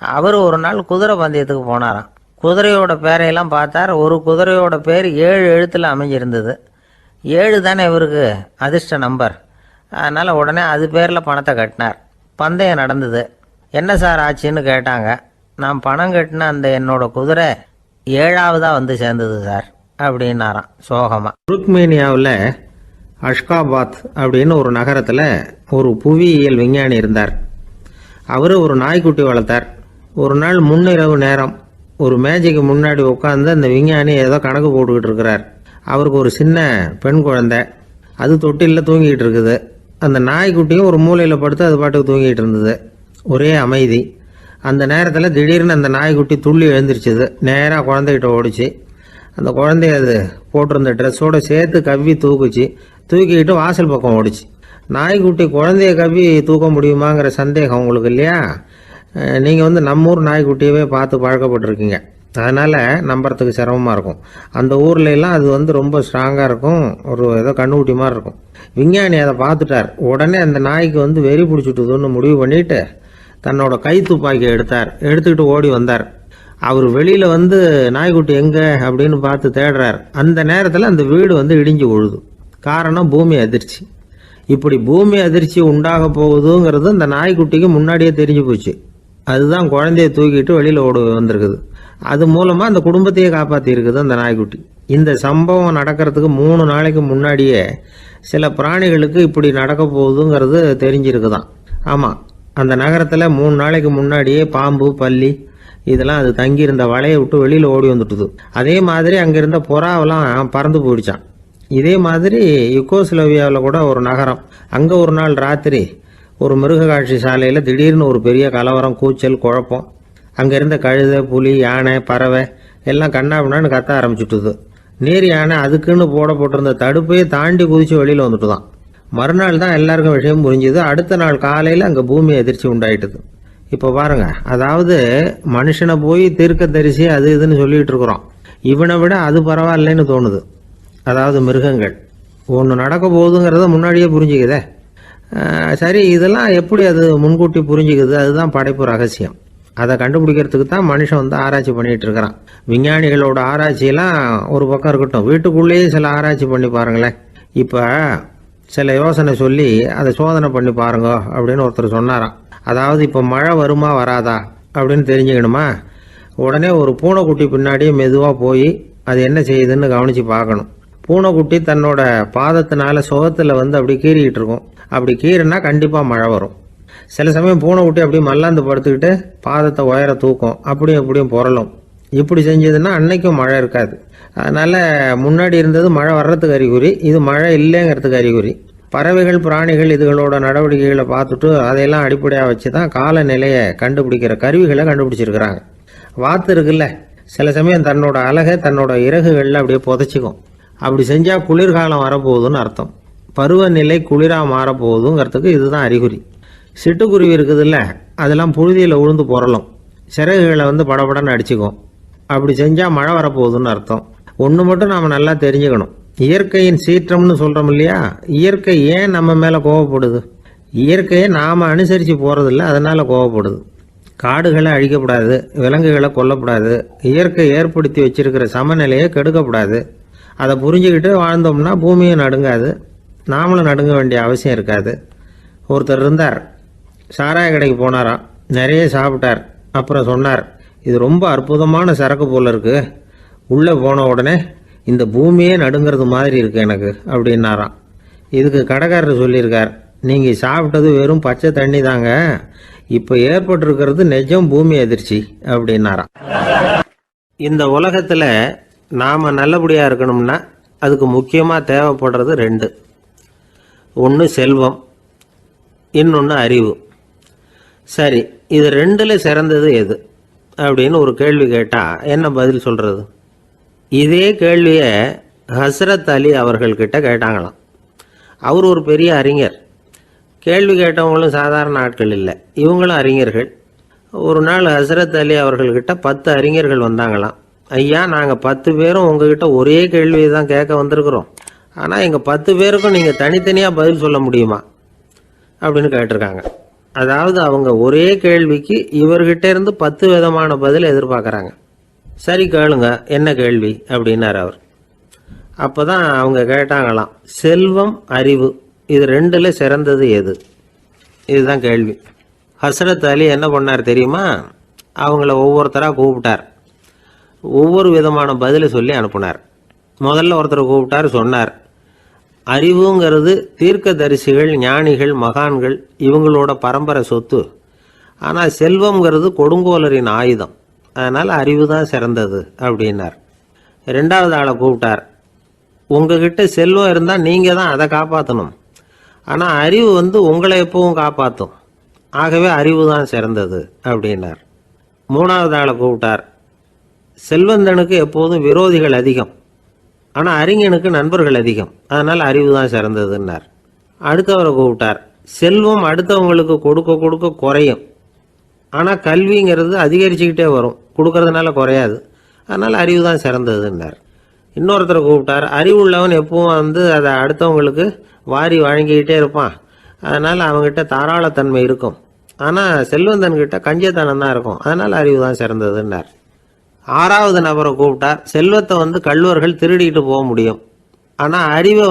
அவர் ஒரு நாள் குதிரை பந்தயத்துக்கு போனாராம். குதிரையோட பேரையெல்லாம் பார்த்தார். ஒரு குதிரையோட பேர் 7 எழுத்தில் அமைஞ்சிருந்தது. 7 தானே இவருக்கு அதிர்ஷ்ட நம்பர். அதனால் உடனே அது பேரில் பணத்தை கட்டினார். பந்தயம் நடந்தது. என்ன சார் ஆச்சுன்னு கேட்டாங்க. நான் பணம் கட்டின அந்த என்னோட குதிரை 7ஆவதாக சேர்ந்தது சார் அப்படின்னாராம் சோகமாக. துருக்மேனியாவில் அஷ்காபாத் அப்படின்னு ஒரு நகரத்தில் ஒரு புவியியல் விஞ்ஞானி இருந்தார். அவர் ஒரு நாய்க்குட்டி வளர்த்தார். ஒரு நாள் முன்னிரவு நேரம் ஒரு மேஜைக்கு முன்னாடி உட்காந்து அந்த விஞ்ஞானி ஏதோ கணக்கு போட்டுக்கிட்டு இருக்கிறார். அவருக்கு ஒரு சின்ன பெண் குழந்தை. அது தொட்டிலில் தூங்கிட்டு இருக்குது. அந்த நாய்க்குட்டியும் ஒரு மூலையில் படுத்து அது பாட்டுக்கு தூங்கிட்டு இருந்தது. ஒரே அமைதி. அந்த நேரத்தில் திடீர்னு அந்த நாய்க்குட்டி துள்ளி எழுந்திரிச்சிது. நேராக குழந்தைகிட்ட ஓடிச்சு. அந்த குழந்தைய அது போட்டிருந்த ட்ரெஸ்ஸோடு சேர்த்து கவ்வி தூக்குச்சு. தூக்கிக்கிட்டு வாசல் பக்கம் ஓடிச்சு. நாய்க்குட்டி குழந்தைய கவ்வி தூக்க முடியுமாங்கிற சந்தேகம் உங்களுக்கு இல்லையா? நீங்கள் நம்ம ஊர் நாய்க்குட்டியவே பார்த்து பழக்கப்பட்டிருக்கீங்க. அதனால் நம்புறதுக்கு சிரமமாக இருக்கும். அந்த ஊர்ல எல்லாம் அது ரொம்ப ஸ்ட்ராங்காக இருக்கும். ஒரு ஏதோ கண்ணுக்குட்டி மாதிரி இருக்கும். விஞ்ஞானி அதை பார்த்துட்டார். உடனே அந்த நாய்க்கு வெறி பிடிச்சிட்டுதுன்னு முடிவு பண்ணிட்டு தன்னோட கை துப்பாக்கியை எடுத்துக்கிட்டு ஓடி வந்தார். அவர் வெளியில் நாய்க்குட்டி எங்கே அப்படின்னு பார்த்து தேடுறார். அந்த நேரத்தில் அந்த வீடு இடிஞ்சு விழுது. காரணம் பூமி அதிர்ச்சி. இப்படி பூமி அதிர்ச்சி உண்டாக போகுதுங்கிறது அந்த நாய்க்குட்டிக்கு முன்னாடியே தெரிஞ்சு போச்சு. அதுதான் குழந்தைய தூக்கிட்டு வெளியில் ஓடி வந்திருக்குது. அது மூலமாக அந்த குடும்பத்தையே காப்பாற்றி இருக்குது அந்த நாய்க்குட்டி. இந்த சம்பவம் நடக்கிறதுக்கு 3 நாளைக்கு முன்னாடியே சில பிராணிகளுக்கு இப்படி நடக்க போகுதுங்கிறது தெரிஞ்சிருக்குதான். ஆமாம், அந்த நகரத்தில் 3 நாளைக்கு முன்னாடியே பாம்பு, பல்லி இதெல்லாம் அது தங்கியிருந்த வலையை விட்டு வெளியில் ஓடி வந்துட்டுது. அதே மாதிரி அங்கிருந்த புறாவெல்லாம் பறந்து போயிடுச்சான். இதே மாதிரி யுகோஸ்லோவியாவில் கூட ஒரு நகரம். அங்கே ஒரு நாள் ராத்திரி ஒரு மிருக காட்சி சாலையில் திடீர்னு ஒரு பெரிய கலவரம், கூச்சல், குழப்பம். அங்கே இருந்த கழுதை, புலி, யானை, பறவை எல்லாம் கண்ணாபின்னான்னு கத்த ஆரம்பிச்சுட்டுது. நீர் யானை அதுக்குன்னு போட்டிருந்த தடுப்பையே தாண்டி குதிச்சு வெளியில் வந்துட்டு தான். மறுநாள் தான் எல்லாருக்கும் விஷயம் புரிஞ்சுது. அடுத்த நாள் காலையில் அங்கே பூமி அதிர்ச்சி உண்டாயிட்டுது. இப்போ பாருங்க, அதாவது மனுஷனை போய் தீர்க்க தரிசி அது இதுன்னு சொல்லிட்டு இருக்கிறோம். இவனை விட அது பரவாயில்லைன்னு தோணுது. அதாவது மிருகங்கள் ஒன்று நடக்க போகுதுங்கிறத முன்னாடியே புரிஞ்சுக்குதே. சரி, இதெல்லாம் எப்படி அது முன்கூட்டி புரிஞ்சுக்குது? அதுதான் படைப்பு ரகசியம். அதை கண்டுபிடிக்கிறதுக்கு தான் மனுஷன் ஆராய்ச்சி பண்ணிட்டு இருக்கிறான். விஞ்ஞானிகளோட ஆராய்ச்சியெல்லாம் ஒரு பக்கம் இருக்கட்டும், வீட்டுக்குள்ளேயே சில ஆராய்ச்சி பண்ணி பாருங்களேன். இப்போ சில யோசனை சொல்லி அதை சோதனை பண்ணி பாருங்க அப்படின்னு ஒருத்தர் சொன்னாராம். அதாவது இப்போ மழை வருமா வராதா அப்படின்னு தெரிஞ்சுக்கணுமா, உடனே ஒரு பூனைக்குட்டி பின்னாடியே மெதுவாக போய் அது என்ன செய்யுதுன்னு கவனித்து பார்க்கணும். பூனைக்குட்டி தன்னோட பாதத்தினால சுகத்தில் அப்படி கீறிக்கிட்டு இருக்கும். அப்படி கீறினா கண்டிப்பாக மழை வரும். சில சமயம் பூனைக்குட்டி அப்படி மல்லாந்து படுத்துக்கிட்டு பாதத்தை உயர தூக்கும், அப்படியும் புரளும். இப்படி செஞ்சதுன்னா அன்னைக்கும் மழை இருக்காது. அதனால முன்னாடி இருந்தது மழை வர்றதுக்கு அறிகுறி, இது மழை இல்லைங்கிறதுக்கு அறிகுறி. பறவைகள், பிராணிகள் இதுகளோட நடவடிக்கைகளை பார்த்துட்டு அதையெல்லாம் அடிப்படையாக வச்சு தான் காலநிலையை கண்டுபிடிக்கிற கருவிகளை கண்டுபிடிச்சிருக்கிறாங்க. வாத்து இருக்குல்ல, சில சமயம் தன்னோட அழகை தன்னோட இறகுகளில் அப்படியே புதைச்சிக்கும். அப்படி செஞ்சால் குளிர்காலம் வரப்போகுதுன்னு அர்த்தம். பருவநிலை குளிராக மாறப்போகுதுங்கிறதுக்கு இதுதான் அறிகுறி. சிட்டுக்குருவி இருக்குதுல்ல, அதெல்லாம் புழுதியில் உழுந்து புரளும். சிறகுகளை படபடன்னு அடிச்சுக்கும். அப்படி செஞ்சால் மழை வரப்போகுதுன்னு அர்த்தம். ஒன்று மட்டும் நாம் நல்லா தெரிஞ்சுக்கணும். இயற்கையின் சீற்றம்னு சொல்கிறோம் இல்லையா, இயற்கை ஏன் நம்ம மேலே கோவப்படுது? இயற்கையை நாம் அனுசரித்து போகிறதில்ல, அதனால் கோவப்படுது. காடுகளை அழிக்கப்படாது, விலங்குகளை கொல்லப்படாது, இயற்கை ஏற்படுத்தி வச்சிருக்கிற சமநிலையை கெடுக்கப்படாது. அதை புரிஞ்சுக்கிட்டு வாழ்ந்தோம்னா பூமியும் நடுங்காது, நாமளும் நடுங்க வேண்டிய அவசியம் இருக்காது. ஒருத்தர் இருந்தார், சாராய கடைக்கு போனாராம், நிறைய சாப்பிட்டார். அப்புறம் சொன்னார், இது ரொம்ப அற்புதமான சரக்கு போல இருக்கு. உள்ளே போன உடனே இந்த பூமியே நடுங்கிறது மாதிரி இருக்கு எனக்கு அப்படின்னாராம். இதுக்கு கடைக்காரர் சொல்லியிருக்கார், நீங்கள் சாப்பிட்டது வெறும் பச்சை தண்ணி தாங்க, இப்போ ஏற்பட்டிருக்கிறது நிஜம் பூமி அதிர்ச்சி அப்படின்னாராம். இந்த உலகத்தில் நாம் நல்லபடியாக இருக்கணும்னா அதுக்கு முக்கியமாக தேவைப்படுறது 2. ஒன்று செல்வம், இன்னொன்று அறிவு. சரி, இது 2ல் சிறந்தது எது அப்படின்னு ஒரு கேள்வி கேட்டால் என்ன பதில் சொல்கிறது? இதே கேள்வியை ஹஸ்ரத் அலி அவர்கள்கிட்ட கேட்டாங்களாம். அவர் ஒரு பெரிய அறிஞர். கேள்வி கேட்டவங்களும் சாதாரண ஆட்கள் இல்லை, இவங்களும் அறிஞர்கள். ஒரு நாள் ஹஸ்ரத் அலி அவர்கள்கிட்ட 10 அறிஞர்கள் வந்தாங்களாம். ஐயா, நாங்கள் 10 பேரும் உங்ககிட்ட ஒரே கேள்வியை தான் கேட்க வந்திருக்கிறோம், ஆனால் எங்கள் 10 பேருக்கும் நீங்கள் தனித்தனியாக பதில் சொல்ல முடியுமா அப்படின்னு கேட்டிருக்காங்க. அதாவது அவங்க ஒரே கேள்விக்கு இவர்கிட்ட இருந்து 10 விதமான பதில் எதிர்பார்க்குறாங்க. சரி கேளுங்க, என்ன கேள்வி அப்படின்னார் அவர். அப்போ தான் அவங்க கேட்டாங்களாம், செல்வம், அறிவு இது 2ல் சிறந்தது எது? இதுதான் கேள்வி. ஹஸ்ரத் அலி என்ன பண்ணார் தெரியுமா? அவங்கள ஒவ்வொருத்தராக கூப்பிட்டார், ஒவ்வொரு விதமான பதிலை சொல்லி அனுப்புனார். முதல்ல ஒருத்தரை கூப்பிட்டார், சொன்னார், அறிவுங்கிறது தீர்க்கதரிசிகள், ஞானிகள், மகான்கள் இவங்களோட பரம்பரை சொத்து. ஆனால் செல்வம்ங்கிறது கொடுங்கோலரின் ஆயுதம், அதனால் அறிவு தான் சிறந்தது அப்படின்னார். 2வது ஆளை கூப்பிட்டார், உங்ககிட்ட செல்வம் இருந்தால் நீங்கள் தான் அதை காப்பாற்றணும். ஆனால் அறிவு உங்களை எப்பவும் காப்பாற்றும். ஆகவே அறிவு தான் சிறந்தது அப்படின்னார். மூணாவது ஆளை கூப்பிட்டார். செல்வந்தனுக்கு எப்போதும் விரோதிகள் அதிகம், ஆனால் அறிஞனுக்கு நண்பர்கள் அதிகம், அதனால் அறிவு தான் சிறந்ததுன்னார். அடுத்தவரை கூப்பிட்டார். செல்வம் அடுத்தவங்களுக்கு கொடுக்க கொடுக்க குறையும், ஆனால் கல்விங்கிறது அதிகரிச்சுக்கிட்டே வரும், கொடுக்கறதுனால குறையாது, அதனால் அறிவு தான் சிறந்ததுன்னார். இன்னொருத்தரை கூப்பிட்டார். அறிவுள்ளவன் எப்பவும் அதை அடுத்தவங்களுக்கு வாரி வழங்கிக்கிட்டே இருப்பான், அதனால் அவங்ககிட்ட தாராளத்தன்மை இருக்கும். ஆனால் செல்வந்தன்கிட்ட கஞ்சத்தனம் தான் இருக்கும், அதனால் அறிவு தான் சிறந்ததுன்னார். ஆறாவது நபரை கூப்பிட்டார். செல்வத்தை கள்வர்கள் திருடிட்டு போக முடியும், ஆனால் அறிவை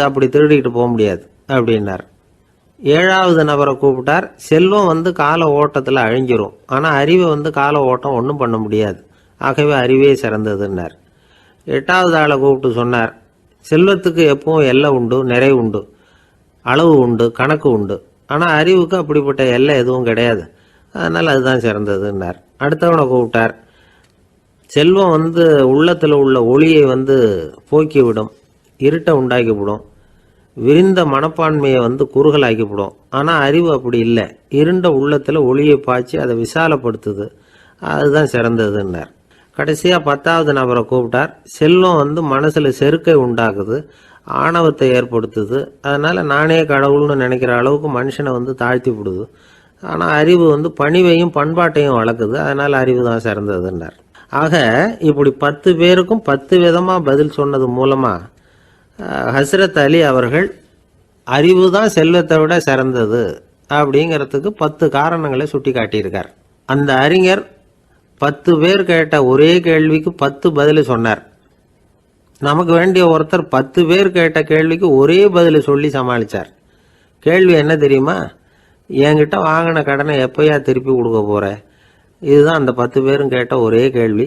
அப்படி திருடிட்டு போக முடியாது அப்படின்னார். ஏழாவது நபரை கூப்பிட்டார். செல்வம் கால ஓட்டத்தில் அழிஞ்சிரும், ஆனால் அறிவை கால ஓட்டம் ஒன்றும் பண்ண முடியாது, ஆகவே அறிவே சிறந்ததுன்னார். எட்டாவது ஆளை கூப்பிட்டு சொன்னார். செல்வத்துக்கு எப்பவும் எல்லை உண்டு, நிறை உண்டு, அளவு உண்டு, கணக்கு உண்டு, ஆனால் அறிவுக்கு அப்படிப்பட்ட எல்லை எதுவும் கிடையாது, அதனால் அதுதான் சிறந்ததுன்னார். அடுத்தவனை கூப்பிட்டார். செல்வம் உள்ளத்தில் உள்ள ஒளியை போக்கிவிடும், இருட்டை உண்டாக்கிவிடும், விரிந்த மனப்பான்மையை குறுகலாக்கிவிடும். ஆனால் அறிவு அப்படி இல்லை, இருண்ட உள்ளத்தில் ஒளியை பாய்ச்சி அதை விசாலப்படுத்துது, அதுதான் சிறந்ததுன்னார். கடைசியாக 10வது நபரை கூப்பிட்டார். செல்வம் மனசில் செருக்கை உண்டாக்குது, ஆணவத்தை ஏற்படுத்துது, அதனால் நானே கடவுள்னு நினைக்கிற அளவுக்கு மனுஷனை தாழ்த்தி விடுது. ஆனால் அறிவு பணிவையும் பண்பாட்டையும் வளர்க்குது, அதனால் அறிவு தான் சிறந்ததுன்னார். ஆக இப்படி 10 பேருக்கும் 10 விதமாக பதில் சொன்னது மூலமாக ஹஸ்ரத் அலி அவர்கள் அறிவு தான் செல்வத்தை விட சிறந்தது அப்படிங்கிறதுக்கு 10 காரணங்களை சுட்டி காட்டியிருக்கார். அந்த அறிஞர் 10 பேர் கேட்ட ஒரே கேள்விக்கு 10 பதில் சொன்னார். நமக்கு வேண்டிய ஒருத்தர் 10 பேர் கேட்ட கேள்விக்கு ஒரே பதில் சொல்லி சமாளித்தார். கேள்வி என்ன தெரியுமா? என்கிட்ட வாங்கின கடனை எப்போயா திருப்பி கொடுக்க போற? இதுதான் அந்த 10 பேரும் கேட்ட ஒரே கேள்வி.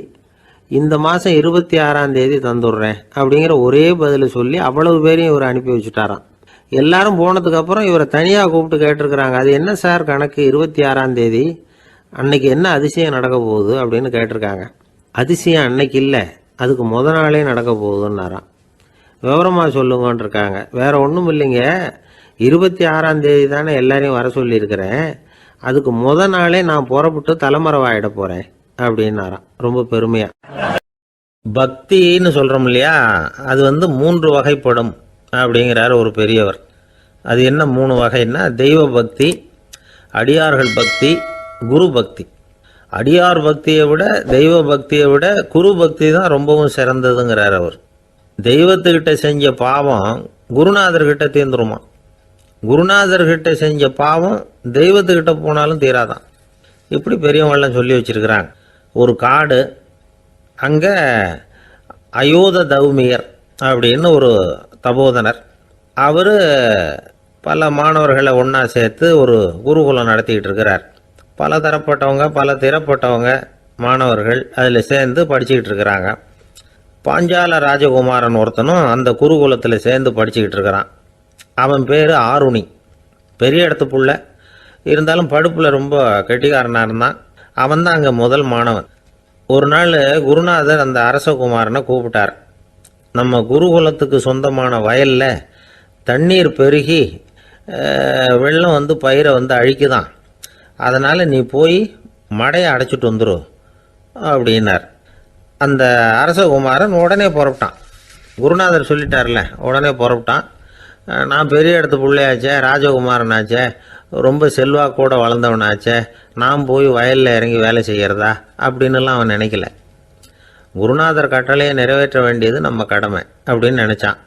இந்த மாதம் 26ஆம் தேதி தந்துடுறேன் அப்படிங்கிற ஒரே பதில் சொல்லி அவ்வளவு பேரையும் இவர் அனுப்பி வச்சுட்டாராம். எல்லாரும் போனதுக்கு அப்புறம் இவரை தனியாக கூப்பிட்டு கேட்டிருக்கிறாங்க. அது என்ன சார் கணக்கு, 26ஆம் தேதி அன்னைக்கு என்ன அதிசயம் நடக்க போகுது அப்படின்னு கேட்டிருக்காங்க. அதிசயம் அன்னைக்கு இல்லை, அதுக்கு முத நாளே நடக்க போகுதுன்னாராம். விவரமாக சொல்லுங்கன்னு இருக்காங்க. வேற ஒன்றும் இல்லைங்க, 26ஆம் தேதி தானே எல்லாரையும் வர சொல்லியிருக்கிறேன், அதுக்கு முத நாளே நான் புறப்பட்டு தலைமறைவாயிட போகிறேன் அப்படின்னாராம் ரொம்ப பெருமையா. பக்தின்னு சொல்கிறோம் இல்லையா, அது 3 வகைப்படும் அப்படிங்கிறார் ஒரு பெரியவர். அது என்ன 3 வகைன்னா, தெய்வ பக்தி, அடியார்கள் பக்தி, குரு பக்தி. அடியார் பக்தியை விட தெய்வ பக்தியை விட குரு பக்தி தான் ரொம்பவும் சிறந்ததுங்கிறார் அவர். தெய்வத்துக்கிட்ட செஞ்ச பாவம் குருநாதர்கிட்ட தீர்ந்துருமா, குருநாதர்கிட்ட செஞ்ச பாவம் தெய்வத்துக்கிட்ட போனாலும் தீராதான். இப்படி பெரியவங்களாம் சொல்லி வச்சிருக்கிறாங்க. ஒரு காடு, அங்கே அயோத தௌமியர் அப்படின்னு ஒரு தபோதனர், அவர் பல மாணவர்களை ஒன்றா சேர்த்து ஒரு குருகுலம் நடத்திக்கிட்டு இருக்கிறார். பல தரப்பட்டவங்க பல திறப்பட்டவங்க மாணவர்கள் அதில் சேர்ந்து படிச்சுக்கிட்டு இருக்கிறாங்க. பாஞ்சால ராஜகுமாரன் ஒருத்தனும் அந்த குருகுலத்தில் சேர்ந்து படிச்சுக்கிட்டு இருக்கிறான். அவன் பேர் ஆருணி. பெரிய இடத்து புள்ள, இருந்தாலும் படுப்பில் ரொம்ப கெட்டிக்காரனாக இருந்தான். அவன் தான் அங்கே முதல் மாணவன். ஒரு நாள் குருநாதர் அந்த அரசகுமாரனை கூப்பிட்டார். நம்ம குருகுலத்துக்கு சொந்தமான வயலில் தண்ணீர் பெருகி வெள்ளம் பயிரை அழிக்குதான், அதனால் நீ போய் மடையை அடைச்சிட்டு வந்துரு அப்படின்னார். அந்த அரசகுமாரன் உடனே புறப்பட்டான். குருநாதர் சொல்லிட்டார்ல, உடனே புறப்பட்டான். நான் பெரிய இடத்து பிள்ளையாச்சே, ராஜகுமாரனாச்சே, ரொம்ப செல்வாக்கூட வளர்ந்தவனாச்சே, நான் போய் வயலில் இறங்கி வேலை செய்கிறதா அப்படின்னுலாம் அவன் நினைக்கல. குருநாதர் கட்டளையை நிறைவேற்ற வேண்டியது நம்ம கடமை அப்படின்னு நினச்சான்.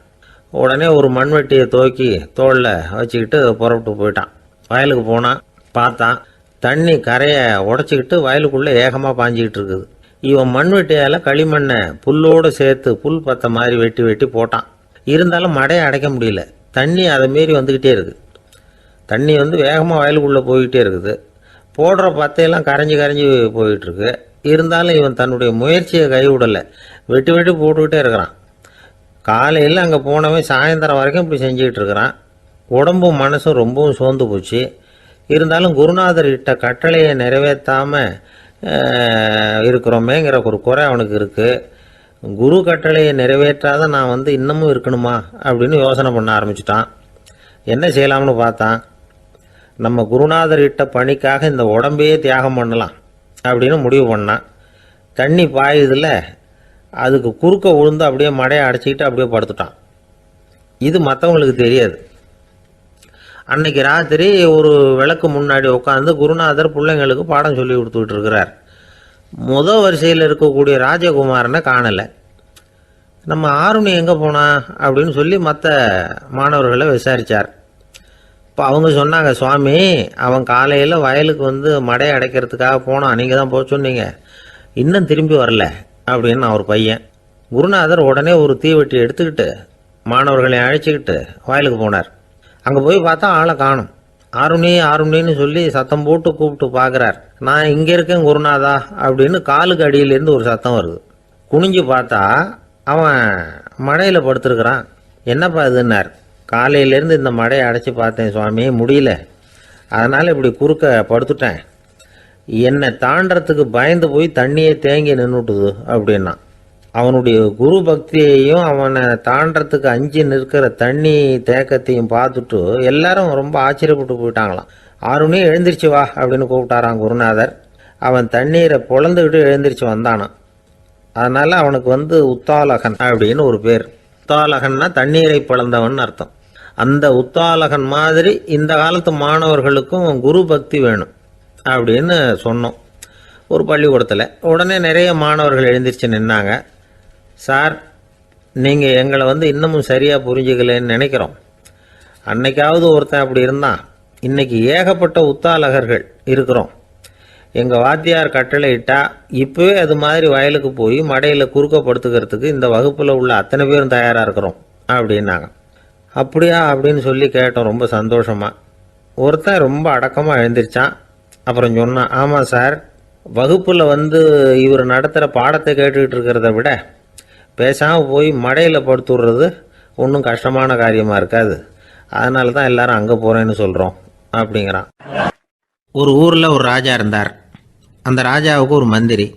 உடனே ஒரு மண்வெட்டியை தூக்கி தோளில் வச்சுக்கிட்டு புறப்பட்டு போயிட்டான். வயலுக்கு போனான். பார்த்தான், தண்ணி கரையை உடச்சிக்கிட்டு வயலுக்குள்ளே ஏகமாக பாஞ்சிக்கிட்டு இருக்குது. இவன் மண்வெட்டியால் களிமண்ணை புல்லோடு சேர்த்து புல் பத்த மாதிரி வெட்டி வெட்டி போட்டான். இருந்தாலும் மடையை அடைக்க முடியல. தண்ணி அதை மீறி வந்துக்கிட்டே இருக்குது. தண்ணி வேகமாக வயலுக்குள்ளே போய்கிட்டே இருக்குது. போடுற பத்தையெல்லாம் கரைஞ்சி கரைஞ்சி போயிட்டுருக்கு. இருந்தாலும் இவன் தன்னுடைய முயற்சியை கைவிடலை, வெட்டி வெட்டி போட்டுக்கிட்டே இருக்கிறான். காலையில் அங்கே போனவன் சாயந்தரம் வரைக்கும் இப்படி செஞ்சுக்கிட்டு இருக்கிறான். உடம்பும் மனசும் ரொம்பவும் சோர்ந்து போச்சு. இருந்தாலும் குருநாதர் இட்ட கட்டளையை நிறைவேற்றாமல் இருக்கிறோமேங்கிற ஒரு குறை அவனுக்கு இருக்குது. குரு கட்டளையை நிறைவேற்றாத நான் இன்னமும் இருக்கணுமா அப்படின்னு யோசனை பண்ண ஆரம்பிச்சிட்டான். என்ன செய்யலாம்னு பார்த்தான். நம்ம குருநாதர் இட்ட பணிக்காக இந்த உடம்பையே தியாகம் பண்ணலாம் அப்படின்னு முடிவு பண்ணான். தண்ணி பாயுதில்ல, அதுக்கு குறுக்க விழுந்து அப்படியே மடையை அடைச்சிக்கிட்டு அப்படியே படுத்துட்டான். இது மற்றவங்களுக்கு தெரியாது. அன்னைக்கு ராத்திரி ஒரு விளக்கு முன்னாடி உட்காந்து குருநாதர் பிள்ளைங்களுக்கு பாடம் சொல்லி கொடுத்துக்கிட்டு இருக்கிறார். வரிசையில் இருக்கக்கூடிய ராஜகுமாரனை காணலை. நம்ம ஆருணி எங்கே போனா அப்படின்னு சொல்லி மற்ற மாணவர்களை விசாரித்தார். இப்போ அவங்க சொன்னாங்க, சுவாமி அவன் காலையில் வயலுக்கு மடையை அடைக்கிறதுக்காக போனான், நீங்கள் தான் போக சொன்னீங்க, இன்னும் திரும்பி வரல அப்படின்னு அவர் பையன். குருநாதர் உடனே ஒரு தீவெட்டி எடுத்துக்கிட்டு மாணவர்களை அழைச்சிக்கிட்டு வயலுக்கு போனார். அங்கே போய் பார்த்தா ஆளை காணும். ஆருணி ஆருணின்னு சொல்லி சத்தம் போட்டு கூப்பிட்டு பார்க்குறார். நான் இங்கே இருக்கேன் குருநாதா அப்படின்னு காலுக்கு அடியிலேருந்து ஒரு சத்தம் வருது. குனிஞ்சு பார்த்தா அவன் மடையில் படுத்துருக்கிறான். என்னப்பா இதுன்னார். காலையிலேருந்து இந்த மடையை அடைச்சி பார்த்தேன் சுவாமி, முடியல, அதனால் இப்படி குறுக்க படுத்துட்டேன். என்னை தாண்டறதுக்கு பயந்து போய் தண்ணியே தேங்கி நின்றுட்டுது அப்படின்னா. அவனுடைய குரு பக்தியையும் அவனை தாண்டறதுக்கு அஞ்சு நிற்கிற தண்ணி தேக்கத்தையும் பார்த்துட்டு எல்லாரும் ரொம்ப ஆச்சரியப்பட்டு போயிட்டாங்களாம். ஆருணி எழுந்திரிச்சு வா அப்படின்னு கூப்பிட்டாரான் குருநாதர். அவன் தண்ணீரை பொழந்துக்கிட்டு எழுந்திரிச்சு வந்தானான். அதனால் அவனுக்கு உத்தாலகன் அப்படின்னு ஒரு பேர். உத்தாலகன்னா தண்ணீரை பிளந்தவன் அர்த்தம். அந்த உத்தாலகன் மாதிரி இந்த காலத்து மாணவர்களுக்கும் குரு பக்தி வேணும் அப்படின்னு சொன்னோம் ஒரு பள்ளிக்கூடத்தில். உடனே நிறைய மாணவர்கள் எழுந்திரிச்சு நின்னாங்க. சார், நீங்கள் எங்களை இன்னமும் சரியாக புரிஞ்சுக்கலன்னு நினைக்கிறோம். அன்னைக்காவது ஒருத்தன் அப்படி இருந்தான், இன்னைக்கு ஏகப்பட்ட உத்தாலகர்கள் இருக்கிறோம். எங்கள் வாத்தியார் கட்டளை இட்டா இப்போவே அது மாதிரி வயலுக்கு போய் மடையில் குறுக்கப்படுத்துக்கிறதுக்கு இந்த வகுப்பில் உள்ள அத்தனை பேரும் தயாராக இருக்கிறோம் அப்படின்னாங்க. அப்படியா அப்படின்னு சொல்லி கேட்டோம் ரொம்ப சந்தோஷமாக. ஒருத்தன் ரொம்ப அடக்கமாக எழுந்திரிச்சான். அப்புறம் சொன்னான், ஆமாம் சார், வகுப்பில் இவர் நடத்துகிற பாடத்தை கேட்டுக்கிட்டு இருக்கிறத விட பேசாமல் போய் மடையில் படுத்துடுறது ஒன்றும் கஷ்டமான காரியமாக இருக்காது, அதனால தான் எல்லாரும் அங்கே போகிறேன்னு சொல்கிறோம் அப்படிங்கிறான். ஒரு ஊரில் ஒரு ராஜா இருந்தார். அந்த ராஜாவுக்கு ஒரு மந்திரி.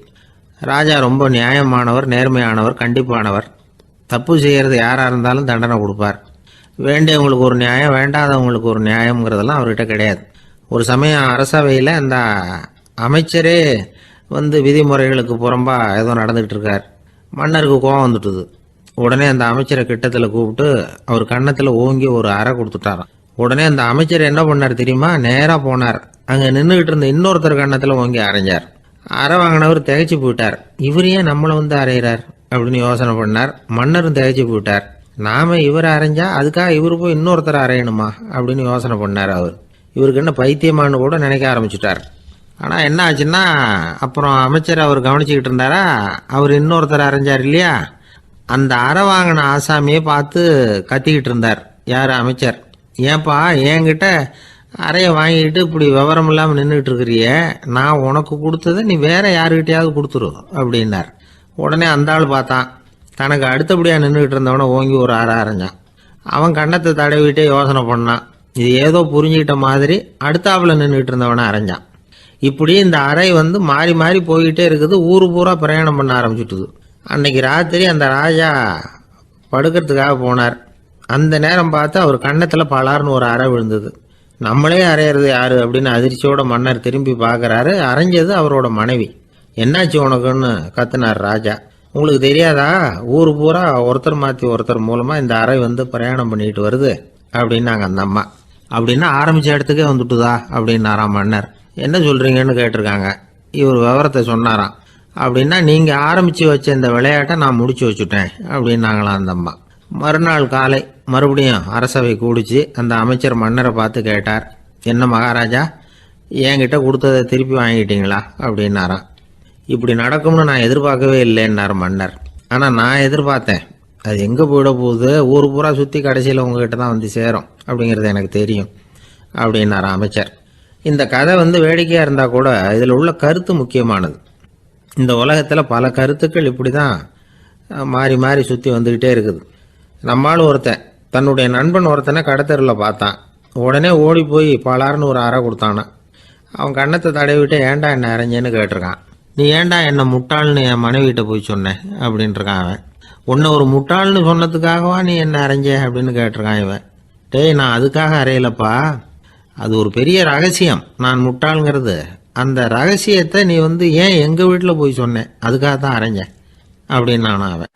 ராஜா ரொம்ப நியாயமானவர், நேர்மையானவர், கண்டிப்பானவர். தப்பு செய்கிறது யாராக இருந்தாலும் தண்டனை கொடுப்பார். வேண்டியவங்களுக்கு ஒரு நியாயம், வேண்டாதவங்களுக்கு ஒரு நியாயங்கிறதெல்லாம் அவர்கிட்ட கிடையாது. ஒரு சமயம் அரசவையில் அந்த அமைச்சரே விதிமுறைகளுக்கு புறம்பா ஏதோ நடந்துகிட்டு இருக்கார். மன்னருக்கு கோபம் வந்துட்டுது. உடனே அந்த அமைச்சரை கிட்டத்தில் கூப்பிட்டு அவர் கன்னத்தில் ஓங்கி ஒரு அறை கொடுத்துட்டாராம். உடனே அந்த அமைச்சர் என்ன பண்ணார் தெரியுமா? நேராக போனார். அங்கே நின்றுக்கிட்டு இருந்த இன்னொருத்தர் கன்னத்தில் ஓங்கி அரைஞ்சார். அறை வாங்கினவர் திகைச்சு போயிட்டார். இவர் ஏன் நம்மளை அரைகிறார் அப்படின்னு யோசனை பண்ணார். மன்னரும் திகைச்சு போயிட்டார். நாம இவரை அரைஞ்சா அதுக்காக இவர் போய் இன்னொருத்தரை அரையணுமா அப்படின்னு யோசனை பண்ணார். இவருக்கு என்ன பைத்தியமானு கூட நினைக்க ஆரம்பிச்சுட்டார். ஆனால் என்ன ஆச்சுன்னா, அப்புறம் அமைச்சர் அவர் கவனிச்சுக்கிட்டு இருந்தாரா, அவர் இன்னொருத்தர் அரைஞ்சார் இல்லையா, அந்த அறை வாங்கின ஆசாமியை பார்த்து கத்திக்கிட்டு இருந்தார். யார்? அமைச்சர். ஏன்பா என்கிட்ட அறையை வாங்கிட்டு இப்படி விவரம் இல்லாமல் நின்றுட்டு இருக்கிறிய, நான் உனக்கு கொடுத்ததை நீ வேற யாருக்கிட்டையாவது கொடுத்துரு அப்படின்னார். உடனே அந்த ஆள் பார்த்தான். தனக்கு அடுத்தபடியாக நின்றுக்கிட்டு இருந்தவனை ஓங்கி ஒரு அறை அரைஞ்சான். அவன் கண்ணத்தை தடவிட்டே யோசனை பண்ணான். இது ஏதோ புரிஞ்சுக்கிட்ட மாதிரி அடுத்தாப்புல நின்றுக்கிட்டு இருந்தவனை அரைஞ்சான். இப்படி இந்த அறை மாறி மாறி போய்கிட்டே இருக்குது. ஊரு பூரா பிரயாணம் பண்ண ஆரம்பிச்சுட்டுது. அன்னைக்கு ராத்திரி அந்த ராஜா படுக்கிறதுக்காக போனார். அந்த நேரம் பார்த்து அவர் கன்னத்தில் பலார்னு ஒரு அறை விழுந்தது. நம்மளே அரையிறது யாரு அப்படின்னு அதிர்ச்சியோட மன்னர் திரும்பி பார்க்குறாரு. அரைஞ்சது அவரோட மனைவி. என்னாச்சு உனக்குன்னு கத்துனார் ராஜா. உங்களுக்கு தெரியாதா, ஊர் பூரா ஒருத்தர் மாற்றி ஒருத்தர் மூலமாக இந்த அறை பிரயாணம் பண்ணிட்டு வருது அப்படின்னாங்க அந்த அம்மா. அப்படின்னா ஆரம்பித்த இடத்துக்கே வந்துட்டுதா அப்படின்னாராம் மன்னர். என்ன சொல்கிறீங்கன்னு கேட்டிருக்காங்க. இவர் விவரத்தை சொன்னாராம். அப்படின்னா நீங்கள் ஆரம்பித்து வச்ச இந்த விளையாட்டை நான் முடிச்சு வச்சுட்டேன் அப்படின்னாங்களாம் அந்த அம்மா. மறுநாள் காலை மறுபடியும் அரசவை கூடிச்சு அந்த அமைச்சர் மன்னரை பார்த்து கேட்டார், என்ன மகாராஜா, என்கிட்ட கொடுத்ததை திருப்பி வாங்கிட்டீங்களா அப்படின்னாராம். இப்படி நடக்கும்னு நான் எதிர்பார்க்கவே இல்லைன்னார் மன்னர். ஆனால் நான் எதிர்பார்த்தேன். அது எங்கே போயிட போகுது, ஊர் பூரா சுற்றி கடைசியில் உங்ககிட்ட தான் சேரும் அப்படிங்கிறது எனக்கு தெரியும் அப்படின்னார் அமைச்சர். இந்த கதை வேடிக்கையாக இருந்தால் கூட இதில் உள்ள கருத்து முக்கியமானது. இந்த உலகத்தில் பல கருத்துக்கள் இப்படி தான் மாறி மாறி சுற்றி வந்துக்கிட்டே இருக்குது. நம்மளும் ஒருத்தன் தன்னுடைய நண்பன் ஒருத்தனை கடத்தெருவில் பார்த்தான். உடனே ஓடி போய் பலார்னு ஒரு அறை கொடுத்தானா. அவன் கண்ணத்தை தடவிட்டு ஏன்டா என்ன அரைஞ்சேன்னு கேட்டிருக்கான். நீ ஏன்டா என்னை முட்டாள்னு என் மனைவிட்ட போய் சொன்னேன் அப்படின்ட்டுருக்கான் அவன். உன்னை ஒரு முட்டாள்னு சொன்னதுக்காகவா நீ என்ன அரைஞ்ச அப்படின்னு கேட்டிருக்கான் இவன். டேய், நான் அதுக்காக அறையலப்பா, அது ஒரு பெரிய ரகசியம் நான் முட்டாளுங்கிறது. அந்த ரகசியத்தை நீ ஏன் எங்கள் வீட்டில் போய் சொன்னேன், அதுக்காக தான் அரைஞ்சேன் அப்படின்னு நானும் அவன்.